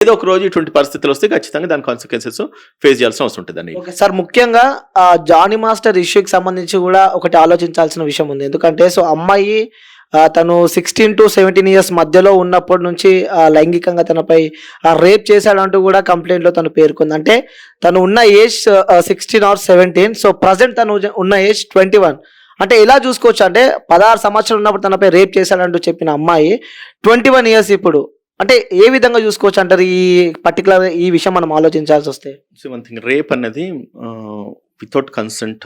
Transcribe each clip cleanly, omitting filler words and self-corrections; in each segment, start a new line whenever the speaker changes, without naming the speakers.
ఏదో ఒక రోజు ఇటువంటి పరిస్థితులు వస్తే ఖచ్చితంగా దాని కాన్సిక్వెన్సెస్ ఫేస్ చేయాల్సిన అవసరం ఉంటుంది.
ఓకే సార్, ముఖ్యంగా జానీ మాస్టర్ ఇష్యూకి సంబంధించి కూడా ఒకటి ఆలోచించాల్సిన విషయం ఉంది. ఎందుకంటే సో అమ్మాయి తను 16 to 17 ఇయర్స్ మధ్యలో ఉన్నప్పటి నుంచి లైంగికంగా తనపై రేప్ చేశాడంటూ కూడా కంప్లైంట్లో తను పేర్కొంది. అంటే తను ఉన్న ఏజ్ 16 or 17, సో ప్రజెంట్ తను ఉన్న ఏజ్ 21. అంటే ఎలా చూసుకోవచ్చు అంటే 16 సంవత్సరాలు ఉన్నప్పుడు తనపై రేప్ చేశాడంటూ చెప్పిన అమ్మాయి 21 ఇయర్స్ ఇప్పుడు. అంటే ఏ విధంగా చూసుకోవచ్చు అంటారు ఈ పర్టికులర్ ఈ విషయం మనం ఆలోచించాల్సి వస్తే?
వన్ థింగ్, రేప్ అన్నది without consent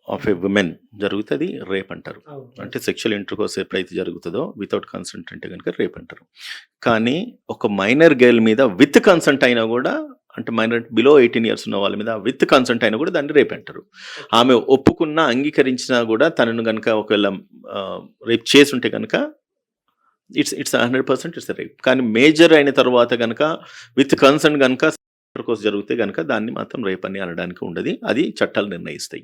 of A women జరుగుతుంది రేప్ అంటారు. అంటే సెక్షువల్ ఇంటర్కోర్స్ ఎప్పుడైతే జరుగుతుందో వితౌట్ కన్సెంట్ అంటే కనుక రేప్ అంటారు. కానీ ఒక మైనర్ గర్ల్ మీద విత్ కన్సెంట్ అయినా కూడా, అంటే మైనర్ బిలో 18 ఇయర్స్ ఉన్న వాళ్ళ మీద విత్ కన్సెంట్ అయినా కూడా దాన్ని రేప్ అంటారు. ఆమె ఒప్పుకున్నా అంగీకరించినా కూడా తనను కనుక ఒకవేళ రేప్ చేసి ఉంటే కనుక ఇట్స్ 100% ఇట్స్ రేప్. కానీ మేజర్ అయిన తర్వాత కనుక విత్ కన్సెంట్ కనుక కోర్స్ జరిగితే కనుక దాన్ని మాత్రం రేప్ అని అనడానికి ఉండదు. అది చట్టాలు నిర్ణయిస్తాయి.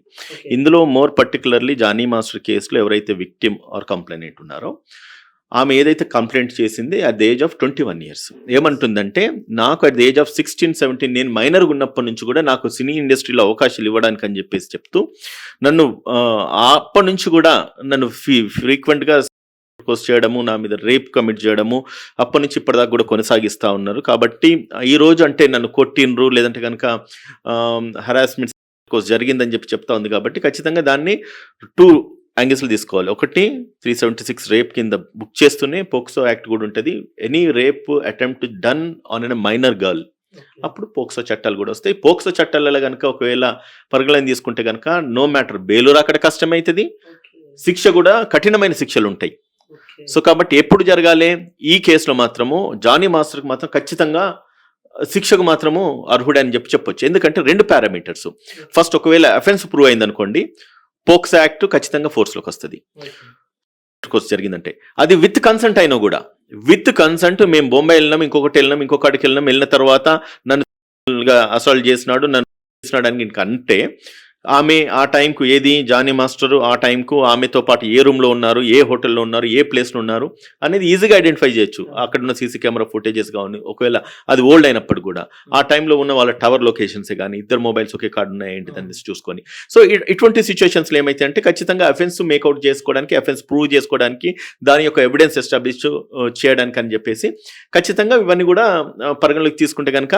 ఇందులో మోర్ పర్టికులర్లీ జానీ మాస్టర్ కేసులో ఎవరైతే విక్టిమ్ ఆర్ కంప్లైంట్ ఉన్నారో ఆమె ఏదైతే కంప్లైంట్ చేసింది at the age of 21 years ఏమంటుందంటే, నాకు అట్ ద ఏజ్ ఆఫ్ 16, 17 నేను మైనర్గా ఉన్నప్పటి నుంచి కూడా నాకు సినీ ఇండస్ట్రీలో అవకాశాలు ఇవ్వడానికి అని చెప్పేసి చెప్తూ నన్ను అప్పటి నుంచి కూడా నన్ను ఫ్రీక్వెంట్గా చేయడము, నా మీద రేప్ కమిట్ చేయడము అప్పటి నుంచి ఇప్పటిదాకా కూడా కొనసాగిస్తూ ఉన్నారు. కాబట్టి ఈ రోజు అంటే నన్ను కొట్టినరు లేదంటే కనుక హరాస్మెంట్ జరిగిందని చెప్తా ఉంది. కాబట్టి ఖచ్చితంగా దాన్ని 2 యాంగిల్స్లో తీసుకోవాలి. ఒకటి 376 రేప్ కింద బుక్ చేస్తూనే పోక్సో యాక్ట్ కూడా ఉంటుంది. Any rape attempt done on a minor girl, అప్పుడు పోక్సో చట్టాలు కూడా వస్తాయి. పోక్సో చట్టాలలో కనుక ఒకవేళ పరిగణన తీసుకుంటే కనుక నో మ్యాటర్ బెయిల్ రాకడ కష్టమవుతుంది, శిక్ష కూడా కఠినమైన శిక్షలు ఉంటాయి. సో కాబట్టి ఎప్పుడు జరగాలి, ఈ కేసులో మాత్రము జానీ మాస్టర్కి మాత్రం ఖచ్చితంగా శిక్షకు మాత్రము అర్హుడు అని చెప్పొచ్చు. ఎందుకంటే 2 పారామీటర్స్. ఫస్ట్, ఒకవేళ అఫెన్స్ ప్రూవ్ అయింది అనుకోండి, పోక్సో యాక్ట్ ఖచ్చితంగా ఫోర్స్లోకి వస్తుంది. జరిగిందంటే అది విత్ కన్సెంట్ అయినా కూడా, విత్ కన్సెంట్ మేము బొంబాయి వెళ్ళినాం, ఇంకొకటికి వెళ్ళిన తర్వాత నన్ను అసాల్ట్ చేసినాడు, నన్ను చేసినాడు అని అంటే ఆమె ఆ టైంకు ఏది జానీ మాస్టరు ఆ టైంకు ఆమెతో పాటు ఏ రూమ్లో ఉన్నారు, ఏ హోటల్లో ఉన్నారు, ఏ ప్లేస్లో ఉన్నారు అనేది ఈజీగా ఐడెంటిఫై చేయొచ్చు. అక్కడ ఉన్న సీసీ కెమెరా ఫుటేజెస్ కానీ, ఒకవేళ అది ఓల్డ్ అయినప్పుడు కూడా ఆ టైంలో ఉన్న వాళ్ళ టవర్ లొకేషన్సే కానీ, ఇద్దరు మొబైల్స్ ఒకే కార్డు ఉన్నాయేంటి దాన్ని చూసుకొని. సో ఇటువంటి సిచ్యువేషన్స్లో ఏమైతే అంటే ఖచ్చితంగా అఫెన్స్ మేకౌట్ చేసుకోవడానికి, అఫెన్స్ ప్రూవ్ చేసుకోవడానికి, దాని యొక్క ఎవిడెన్స్ ఎస్టాబ్లిష్ చేయడానికి అని చెప్పేసి ఖచ్చితంగా ఇవన్నీ కూడా పరిగణలోకి తీసుకుంటే కనుక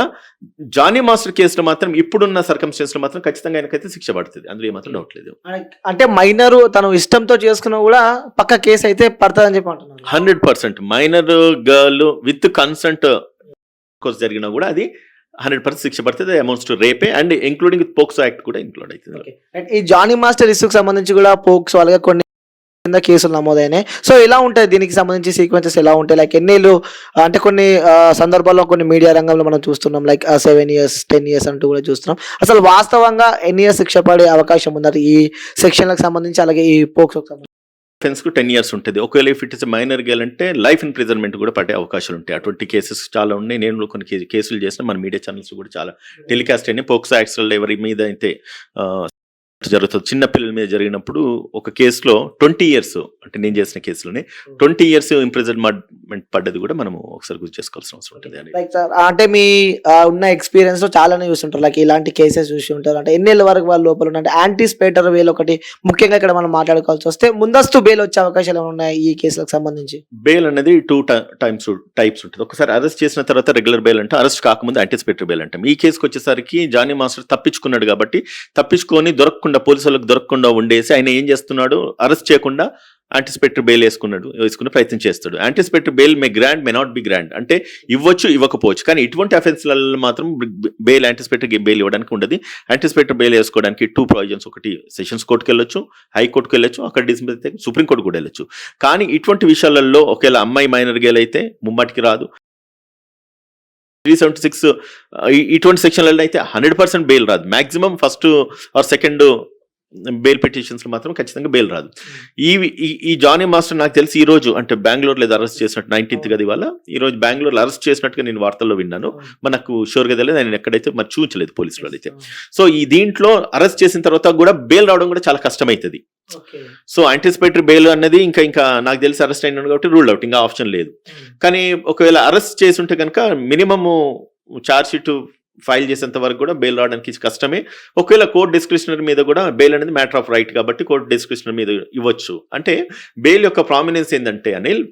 జానీ మాస్టర్ కేసులో మాత్రం ఇప్పుడున్న సర్కమ్స్టెన్స్లో మాత్రం ఖచ్చితంగా ఆయనకైతే శిక్ష పడుతుంది. అందులో ఏమాత్రం డౌట్ లేదు.
అంటే మైనర్ తను ఇష్టంతో చేసుకున్నా కూడా పక్క కేసు అయితే పడుతుందని చెప్పి అంటున్నారు.
100% మైనర్ గర్ల్ విత్ కన్సెంట్ జరిగినా కూడా అది 100% శిక్ష పడుతుంది. అమౌంట్స్ టు రేపే అండ్ ఇంక్లూడింగ్ పోక్సో యాక్ట్ కూడా ఇంక్లూడ్ అవుతుంది.
ఈ జానీ మాస్టర్ ఇష్యూకి సంబంధించి కూడా పోక్సో అలాగే కొన్ని కేసులు నమోదైనాయి. సో ఎలా ఉంటాయి దీనికి సంబంధించి సీక్వెన్సెస్ ఎలా ఉంటాయి? లైక్ ఎన్నేళ్ళు అంటే కొన్ని సందర్భాల్లో కొన్ని మీడియా రంగంలో మనం చూస్తున్నాం, లైక్ 7 years 10 years అంటూ కూడా చూస్తున్నాం. అసలు వాస్తవంగా ఎన్ని ఇయర్స్ శిక్ష పడే అవకాశం ఉంది ఈ సెక్షన్లకు సంబంధించి, అలాగే ఈ పోక్సోకి సంబంధించి?
అఫెన్స్కు 10 years ఉంటుంది. ఒకవేళ if it is minor girl అంటే లైఫ్ ఇంప్రిజన్మెంట్ కూడా పడే అవకాశాలు ఉంటాయి. అటువంటి కేసెస్ చాలా ఉన్నాయి. నేను కొన్ని కేసులు చేసిన మన మీడియా ఛానల్స్ కూడా చాలా టెలికాస్ట్ అయినాయి. పోక్సో యాక్ట్స్లో ఎవరి మీద అయితే జరుగుతుంది, చిన్న పిల్లల మీద జరిగినప్పుడు ఒక కేసులో 20 years, అంటే నేను చేసిన కేసులోనే 20 years ఇంప్రిజన్మెంట్ పడ్డది కూడా మనం ఒకసారి గుర్తు చేసుకోవాల్సిన అవసరం ఉంటుంది.
అంటే మీ ఉన్న ఎక్స్పీరియన్స్ లో చాలానే చూస్తుంటారు, లైక్ ఇలాంటి కేసెస్ చూసి ఉంటారు. అంటే ఎన్నేళ్ళ వరకు వాళ్ళు లోపల అంటే యాంటిసిపేటర్ బెయిల్ ఒకటి ముఖ్యంగా ఇక్కడ మనం మాట్లాడుకోవాల్సి వస్తే ముందస్తు బెయిల్ వచ్చే అవకాశాలు ఉన్నాయి ఈ కేసులకు సంబంధించి?
బెయిల్ అనేది 2 టైప్స్ ఉంటుంది. ఒకసారి అరెస్ట్ చేసిన తర్వాత రెగ్యులర్ బెయిల్ అంటే, అరెస్ట్ కాకముందు యాంటిసిపేటరీ బెయిల్ అంటాం. ఈ కేసుకి వచ్చేసరికి జానీ మాస్టర్ తప్పించుకున్నాడు కాబట్టి తప్పించుకొని పోలీసులకు దొరకకుండా ఉండేసి ఆయన ఏం చేస్తున్నాడు, అరెస్ట్ చేయకుండా యాంటిసిపేటరీ బెయిల్ వేసుకునే ప్రయత్నం చేస్తాడు. Anticipatory bail May grand may not be grand, అంటే ఇవ్వచ్చు ఇవ్వకపోవచ్చు. కానీ ఇటువంటి అఫెన్స్లలో మాత్రం బెయిల్ యాంటిసిపేటరీ బెయిల్ ఇవ్వడానికి ఉండదు. యాంటిసిపేటరీ బెయిల్ వేసుకోవడానికి 2 ప్రొవిజన్స్. ఒకటి సెషన్స్ కోర్టుకి వెళ్ళొచ్చు, హైకోర్టుకు వెళ్ళొచ్చు, అక్కడ డిస్మిస్ అయితే సుప్రీంకోర్టు కూడా వెళ్ళొచ్చు. కానీ ఇటువంటి విషయాలలో ఒకవేళ అమ్మాయి మైనర్ గర్ల్ అయితే ముమ్మాటికి రాదు. 376 ఇటువంటి సెక్షన్లలో అయితే 100% బెయిల్ రాదు. Maximum first or second bail petitions మాత్రం ఖచ్చితంగా బెయిల్ రాదు. ఈ జానీ మాస్టర్ నాకు తెలిసి ఈ రోజు అంటే బెంగళూరులో అరెస్ట్ చేసినట్టు 19th కదా ఇవాళ, ఈ రోజు బెంగళూరులో అరెస్ట్ చేసినట్టుగా నేను వార్తల్లో విన్నాను. మనకు షూర్గా తెలియదు, ఆయన ఎక్కడైతే మరి చూపించలేదు పోలీసులు అయితే. సో ఈ దీంట్లో అరెస్ట్ చేసిన తర్వాత కూడా బెయిల్ రావడం కూడా చాలా కష్టమవుతుంది. సో యాంటిసిపేటరీ బెయిల్ అన్నది ఇంకా నాకు తెలిసి అరెస్ట్ అయినాడు కాబట్టి రూల్ అవుట్, ఇంకా ఆప్షన్ లేదు. కానీ ఒకవేళ అరెస్ట్ చేసి ఉంటే కనుక మినిమము ఛార్జ్ షీట్ ఫైల్ చేసేంత వరకు కూడా బెయిల్ రావడానికి కష్టమే. ఒకవేళ కోర్ట్ డిస్క్రిషనరీ మీద కూడా బెయిల్ అనేది మ్యాటర్ ఆఫ్ రైట్ కాబట్టి కోర్ట్ డిస్క్రిషనరీ మీద ఇవ్వచ్చు. అంటే బెయిల్ యొక్క ప్రామినెన్స్ ఏంటంటే అనిల్,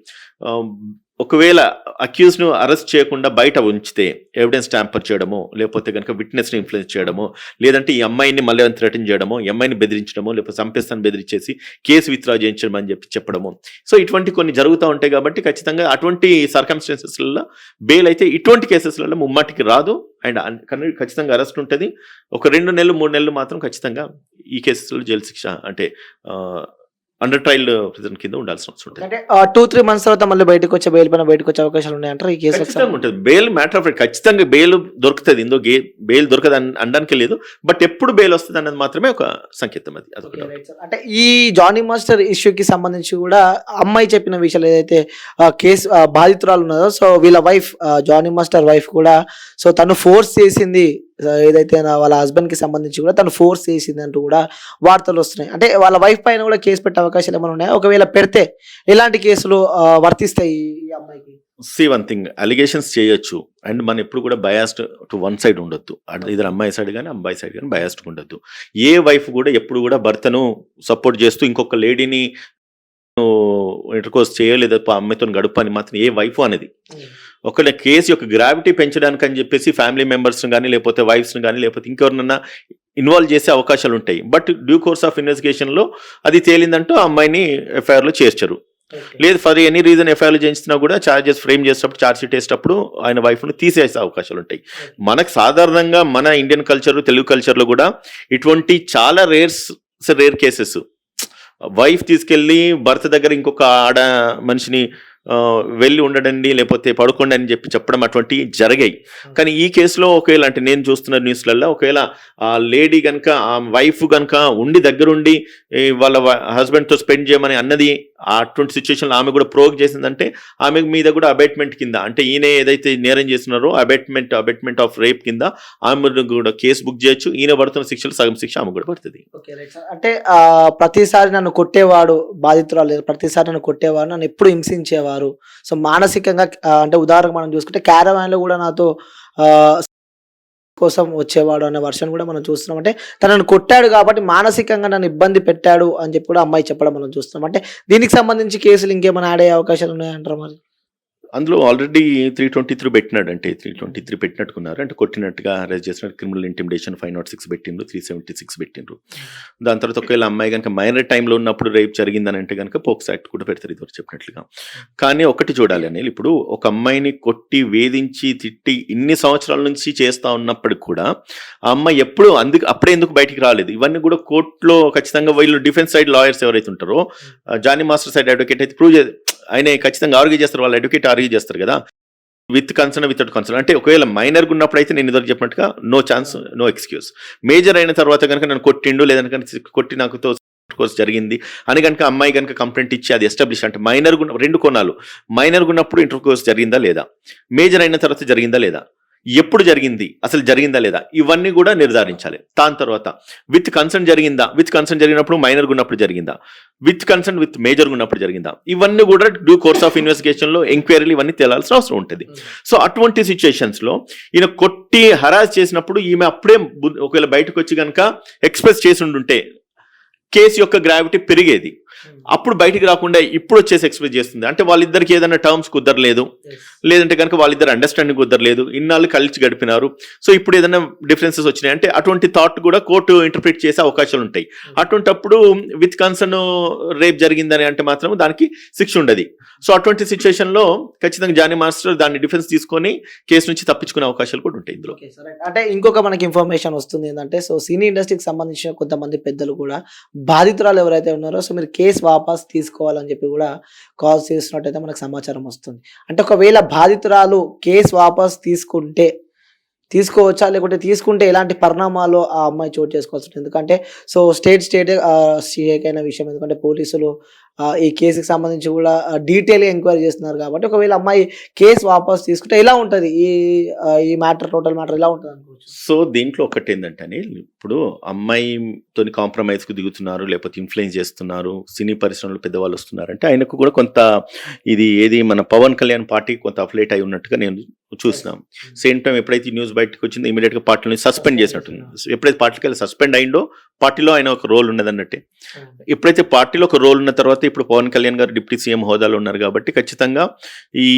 ఒకవేళ అక్యూజ్ను అరెస్ట్ చేయకుండా బయట ఉంచితే ఎవిడెన్స్ ట్యాంపర్ చేయడమో, లేకపోతే కనుక విట్నెస్ని ఇన్ఫ్లుయెన్స్ చేయడమో, లేదంటే ఈ అమ్మాయిని మళ్ళీ థ్రెటన్ చేయడమో, ఈ అమ్మాయిని బెదిరించడమో, లేకపోతే చంపేస్తాను బెదిరించేసి కేసు విత్డ్రా చేయించడం అని చెప్పడము. సో ఇటువంటి కొన్ని జరుగుతూ ఉంటాయి కాబట్టి ఖచ్చితంగా అటువంటి సర్కమ్స్టాన్సెస్లలో బెయిల్ అయితే ఇటువంటి కేసెస్లలో ముమ్మాటికి రాదు. అండ్ ఖచ్చితంగా అరెస్ట్ ఉంటుంది. ఒక 2 నెలలు 3 నెలలు మాత్రం ఖచ్చితంగా ఈ కేసెస్లో జైలు శిక్ష అంటే అండర్ ట్రయల్ ప్రిజన్ కింద ఉండాల్సిన అవసరం ఉంటుంది.
అంటే 2-3 మంత్స్ తర్వాత మళ్ళీ బయటకు వచ్చే బెయిల్ పైన బయటకు వచ్చే అవకాశాలు ఉన్నాయంటారు ఈ కేసు?
ఖచ్చితంగా ఉంటుంది. బెయిల్ మ్యాటర్ ఆఫ్ ఖచ్చితంగా బెయిల్ దొరుకుతుంది. ఇందో బెయిల్ దొరకదు అనడానికి లేదు. బట్ ఎప్పుడు బెయిల్ వస్తుంది అన్నది మాత్రమే ఒక సంకేతం. అదొకటి.
అంటే ఈ జానీ మాస్టర్ ఇష్యూకి సంబంధించి కూడా అమ్మాయి చెప్పిన విషయాలు ఏదైతే కేసు బాధితురాలు ఉన్నదో, సో వీళ్ళ వైఫ్ జానీ మాస్టర్ వైఫ్ కూడా సో తను ఫోర్స్ చేసింది, ఏదైతే వాళ్ళ హస్బెండ్ కి సంబంధించి కూడా తను ఫోర్స్ చేసింది అంటూ కూడా వార్తలు వస్తున్నాయి. అంటే వాళ్ళ వైఫ్ పైన కూడా కేసు పెట్టే అవకాశాలు ఏమైనా ఉన్నాయా? ఒకవేళ పెడితే ఎలాంటి కేసులు వర్తిస్తాయి ఈ అమ్మాయికి?
వన్ థింగ్, అలిగేషన్స్ చేయొచ్చు. అండ్ మనం ఎప్పుడు కూడా బయాస్డ్ టు వన్ సైడ్ ఉండొద్దు. ఇద్దరు అమ్మాయి సైడ్ కానీ అబ్బాయి సైడ్ కానీ బయాస్డ్ ఉండొద్దు. ఏ వైఫ్ కూడా ఎప్పుడు కూడా భర్తను సపోర్ట్ చేస్తూ ఇంకొక లేడీని ఇంటర్కోర్స్ చేయలేదు అమ్మాయితో గడుపు అని మాత్రం ఏ వైఫ్ అనేది. ఒకవేళ కేసు యొక్క గ్రావిటీ పెంచడానికి అని చెప్పేసి ఫ్యామిలీ మెంబర్స్ని కానీ, లేకపోతే వైఫ్స్ని కానీ, లేకపోతే ఇంకెవరినన్నా ఇన్వాల్వ్ చేసే అవకాశాలు ఉంటాయి. బట్ డ్యూ కోర్స్ ఆఫ్ ఇన్వెస్టిగేషన్లో అది తేలిందంటూ ఆ అమ్మాయిని ఎఫ్ఐఆర్లో చేర్చరు. లేదు ఫర్ ఎనీ రీజన్ ఎఫ్ఐఆర్లు చేయించినా కూడా ఛార్జెస్ ఫ్రేమ్ చేసేటప్పుడు, ఛార్జ్ షీట్ వేసేటప్పుడు ఆయన వైఫ్ను తీసేసే అవకాశాలు ఉంటాయి. మనకు సాధారణంగా మన ఇండియన్ కల్చర్, తెలుగు కల్చర్లో కూడా ఇటువంటి చాలా రేర్ కేసెస్ వైఫ్ తీసుకెళ్ళి భర్త దగ్గర ఇంకొక ఆడ మనిషిని వెళ్ళి ఉండడండి, లేకపోతే పడుకోండి అని చెప్పడం అటువంటివి జరిగాయి. కానీ ఈ కేసులో ఒకవేళ అంటే నేను చూస్తున్న న్యూస్లలో ఒకవేళ ఆ లేడీ కనుక, ఆ వైఫ్ కనుక ఉండి దగ్గరుండి వాళ్ళ హస్బెండ్తో స్పెండ్ చేయమని అన్నది, అటువంటి సిచ్యువేషన్లో ఆమె కూడా ప్రోక్ చేసిందంటే ఆమె మీద కూడా అబేట్మెంట్ కింద, అంటే ఈయన ఏదైతే నేరం చేస్తున్నారో అబేట్మెంట్ ఆఫ్ రేప్ కింద ఆమె కూడా కేసు బుక్ చేయొచ్చు. ఈయన పడుతున్న శిక్షలు సగం శిక్ష ఆమె కూడా పడుతుంది.
అంటే ప్రతిసారి నన్ను కొట్టేవాడు బాధితురాలు, ప్రతిసారి నన్ను కొట్టేవాడు, నన్ను ఎప్పుడు హింసించేవారు, సో మానసికంగా అంటే ఉదాహరణకు మనం చూసుకుంటే క్యారవాన్ లో కూడా నాతో కోసం వచ్చేవాడు అనే వర్షన్ కూడా మనం చూస్తున్నాం. అంటే తనను కొట్టాడు కాబట్టి మానసికంగా నన్ను ఇబ్బంది పెట్టాడు అని చెప్పి కూడా అమ్మాయి చెప్పడం మనం చూస్తున్నాం. అంటే దీనికి సంబంధించి కేసులు ఇంకేమైనా యాడ్ అయ్యే అవకాశాలు ఉన్నాయంటారు మరి?
అందులో ఆల్రెడీ 323 పెట్టినాడు. అంటే 323 పెట్టినట్టుకున్నారు. అంటే కొట్టినట్టుగా అరెస్ట్ చేసినట్టు క్రిమినల్ ఇంటిమిడేషన్ 506 పెట్టిండ్రు, 376 పెట్టిండ్రు. దాని తర్వాత ఒకవేళ అమ్మాయి కనుక మైనర్ టైంలో ఉన్నప్పుడు రేప్ జరిగిందని అంటే కనుక పోక్స్ యాక్ట్ కూడా పెడతారు ఇదివరకు చెప్పినట్లుగా. కానీ ఒకటి చూడాలి అని, ఇప్పుడు ఒక అమ్మాయిని కొట్టి వేధించి తిట్టి ఇన్ని సంవత్సరాల నుంచి చేస్తూ ఉన్నప్పటికి కూడా ఆ అమ్మాయి అప్పుడే ఎందుకు బయటికి రాలేదు? ఇవన్నీ కూడా కోర్టులో ఖచ్చితంగా వీళ్ళు డిఫెన్స్ సైడ్ లాయర్స్ ఎవరైతే ఉంటారో, జానీ మాస్టర్ సైడ్ అడ్వకేట్ అయితే ప్రూవ్ ఆయన ఖచ్చితంగా ఆర్గ్యూ చేస్తారు, వాళ్ళు అడ్వకేట్ ఆర్గ్యూ చేస్తారు కదా, విత్ కన్సర్న్ వితౌట్ కన్సర్న్. అంటే ఒకవేళ మైనర్గా ఉన్నప్పుడు అయితే నేను ఇద్దరు చెప్పినట్టుగా no chance, no excuse. Major అయిన తర్వాత కనుక నన్ను కొట్టిండు, లేదంటే కనుక కొట్టి నాకు కోర్స్ జరిగింది అని కనుక అమ్మాయి కనుక కంప్లైంట్ ఇచ్చి అది ఎస్టాబ్లిష్, అంటే మైనర్ 2 కోణాలు, మైనర్గా ఉన్నప్పుడు ఇంటర్ కోర్స్ జరిగిందా లేదా, మేజర్ అయిన తర్వాత జరిగిందా లేదా, ఎప్పుడు జరిగింది, అసలు జరిగిందా లేదా, ఇవన్నీ కూడా నిర్ధారించాలి. దాని తర్వాత విత్ కన్సర్న్ జరిగిందా, విత్ కన్సర్న్ జరిగినప్పుడు మైనర్గా ఉన్నప్పుడు జరిగిందా, విత్ కన్సర్న్ విత్ మేజర్గా ఉన్నప్పుడు జరిగిందా, ఇవన్నీ కూడా డ్యూ కోర్స్ ఆఫ్ ఇన్వెస్టిగేషన్లో ఎంక్వైరీలు ఇవన్నీ తేలాల్సిన అవసరం ఉంటుంది. సో అటువంటి సిచ్యుయేషన్స్లో ఈయన కొట్టి హరాస్ చేసినప్పుడు ఈమె అప్పుడే ఒకవేళ బయటకు వచ్చి కనుక ఎక్స్ప్రెస్ చేసి ఉండుంటే కేసు యొక్క గ్రావిటీ పెరిగేది. అప్పుడు బయటికి రాకుండా ఇప్పుడు వచ్చేసి ఎక్స్ప్రెస్ చేస్తుంది. అంటే వాళ్ళిద్దరికి ఏదైనా టర్మ్స్ కుదరలేదు, లేదంటే కనుక వాళ్ళిద్దరు అండర్స్టాండింగ్ కుదరలేదు, ఇన్నాళ్ళు కలిసి గడిపినారు, సో ఇప్పుడు ఏదైనా డిఫరెన్సెస్ వచ్చినాయి అంటే అటువంటి థాట్ కూడా కోర్టు ఇంటర్ప్రిట్ చేసే అవకాశాలు ఉంటాయి. అటువంటిప్పుడు విత్ కన్సర్న్ రేప్ జరిగిందని అంటే మాత్రం దానికి శిక్ష ఉండదు. సో అటువంటి సిచ్యువేషన్లో ఖచ్చితంగా జానీ మాస్టర్ దాన్ని డిఫెన్స్ తీసుకొని కేసు నుంచి తప్పించుకునే అవకాశాలు కూడా ఉంటాయి ఇందులో.
అంటే ఇంకొక మనకి ఇన్ఫర్మేషన్ వస్తుంది ఏంటంటే, సో సినీ ఇండస్ట్రీకి సంబంధించిన కొంతమంది పెద్దలు కూడా బాధితురాలు ఎవరైతే ఉన్నారో సో మీరు కేసు వాపస్ తీసుకోవాలని చెప్పి కూడా కాల్ చేస్తున్నట్టయితే మనకు సమాచారం వస్తుంది. అంటే ఒకవేళ బాధితురాలు కేసు వాపస్ తీసుకోవచ్చా, లేకుంటే తీసుకుంటే ఎలాంటి పరిణామాలు ఆ అమ్మాయి చోటు చేసుకోవాల్సి ఉంటుంది? ఎందుకంటే సో స్టేట్ అయిన విషయం, ఎందుకంటే పోలీసులు ఈ కేసుకి సంబంధించి కూడా డీటెయిల్గా ఎంక్వైరీ చేస్తున్నారు కాబట్టి ఒకవేళ అమ్మాయి కేసు వాపస్ తీసుకుంటే ఎలా ఉంటుంది ఈ మ్యాటర్, టోటల్ మ్యాటర్ ఎలా ఉంటుంది అనుకోవచ్చు?
సో దీంట్లో ఒకటి ఏంటంటే, ఇప్పుడు అమ్మాయితో కాంప్రమైజ్కి దిగుతున్నారు, లేకపోతే ఇన్ఫ్లుయెన్స్ చేస్తున్నారు, సినీ పరిశ్రమలో పెద్దవాళ్ళు వస్తున్నారంటే ఆయనకు కూడా కొంత ఇది ఏది మన పవన్ కళ్యాణ్ పార్టీకి కొంత అఫిలేట్ అయి ఉన్నట్టుగా నేను చూసినాం. సేమ్ టైం ఎప్పుడైతే న్యూస్ బయటకు వచ్చిందో ఇమీడియట్గా పార్టీని సస్పెండ్ చేసినట్టుంది. ఎప్పుడైతే పార్టీకి వెళ్ళి సస్పెండ్ అయిందో పార్టీలో ఆయన ఒక రోల్ ఉన్నదన్నట్టే. ఎప్పుడైతే పార్టీలో ఒక రోల్ ఉన్న తర్వాత ఇప్పుడు పవన్ కళ్యాణ్ గారు డిప్యూటీ సీఎం హోదాలో ఉన్నారు కాబట్టి ఖచ్చితంగా ఈ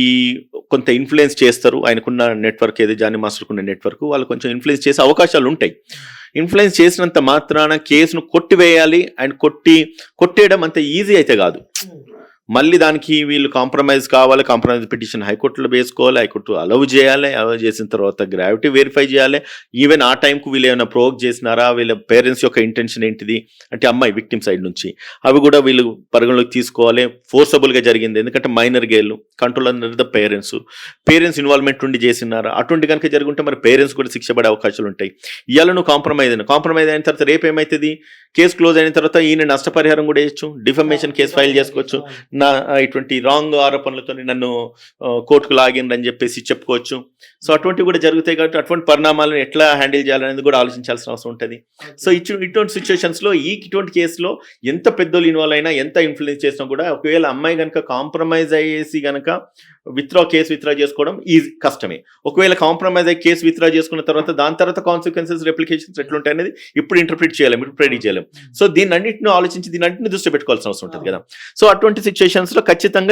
కొంత ఇన్ఫ్లుయెన్స్ చేస్తారు. ఆయనకున్న నెట్వర్క్ ఏది జానీ మాస్టర్కు ఉన్న నెట్వర్క్ వాళ్ళు కొంచెం ఇన్ఫ్లుయెన్స్ చేసే అవకాశాలు ఉంటాయి. ఇన్ఫ్లుయెన్స్ చేసినంత మాత్రాన కేసును కొట్టివేయాలి అండ్ కొట్టేయడం అంత ఈజీ అయితే కాదు. మళ్ళీ దానికి వీళ్ళు కాంప్రమైజ్ కావాలి, కాంప్రమైజ్ పిటిషన్ హైకోర్టులో వేసుకోవాలి, హైకోర్టు అలౌ చేయాలి, అలౌ చేసిన తర్వాత గ్రావిటీ వెరిఫై చేయాలి. ఈవెన్ ఆ టైంకు వీళ్ళు ఏమైనా ప్రోవోక్ చేసినారా, వీళ్ళ పేరెంట్స్ యొక్క ఇంటెన్షన్ ఏంటిది అంటే అమ్మాయి విక్టిమ్ సైడ్ నుంచి అవి కూడా వీళ్ళు పరిగణలోకి తీసుకోవాలి. ఫోర్సబుల్గా జరిగింది ఎందుకంటే మైనర్ గేర్లు control under the parents involvement ఉండి చేసినారా, అటువంటి కనుక జరుగుంటే మరి పేరెంట్స్ కూడా శిక్ష పడే అవకాశాలు ఉంటాయి. ఇవాళ నువ్వు కాంప్రమైజ్ అయిన తర్వాత రేపు ఏమవుతుంది, కేసు క్లోజ్ అయిన తర్వాత ఈయన నష్టపరిహారం కూడా వేయచ్చు, డిఫమేషన్ కేసు ఫైల్ చేసుకోవచ్చు, నా ఇటువంటి రాంగ్ ఆరోపణలతో నన్ను కోర్టుకు లాగిందని చెప్పేసి చెప్పుకోవచ్చు. సో అటువంటివి కూడా జరుగుతాయి కాబట్టి అటువంటి పరిణామాలను ఎట్లా హ్యాండిల్ చేయాలనేది కూడా ఆలోచించాల్సిన అవసరం ఉంటుంది. సో ఇటువంటి సిచ్యువేషన్స్లో ఇటువంటి కేసులో ఎంత పెద్దోళ్ళు ఇన్వాల్వ్ అయినా ఎంత ఇన్ఫ్లుయెన్స్ చేసినా కూడా ఒకవేళ అమ్మాయి కనుక కాంప్రమైజ్ అయ్యేసి కనుక కేసు విత్డ్రా చేసుకోవడం ఈజీ కష్టమే. ఒకవేళ కాంప్రమైజ్ అయ్యి కేసు విత్డ్రా చేసుకున్న తర్వాత దాని తర్వాత కాన్సిక్వెన్సెస్ రెప్లికేషన్స్ ఎట్లుంటాయి అనేది ఇప్పుడు ఇంటర్ప్రిట్ చేయలేము, ఇప్పుడు ప్రెడిక్ట్ చేయలేము. సో దీన్ని అన్నింటిని ఆలోచించి దీన్ని అన్నింటిని దృష్టి పెట్టుకోవాల్సిన అవసరం ఉంటుంది కదా. సో అటువంటి సిచ్యువేషన్స్లో ఖచ్చితంగా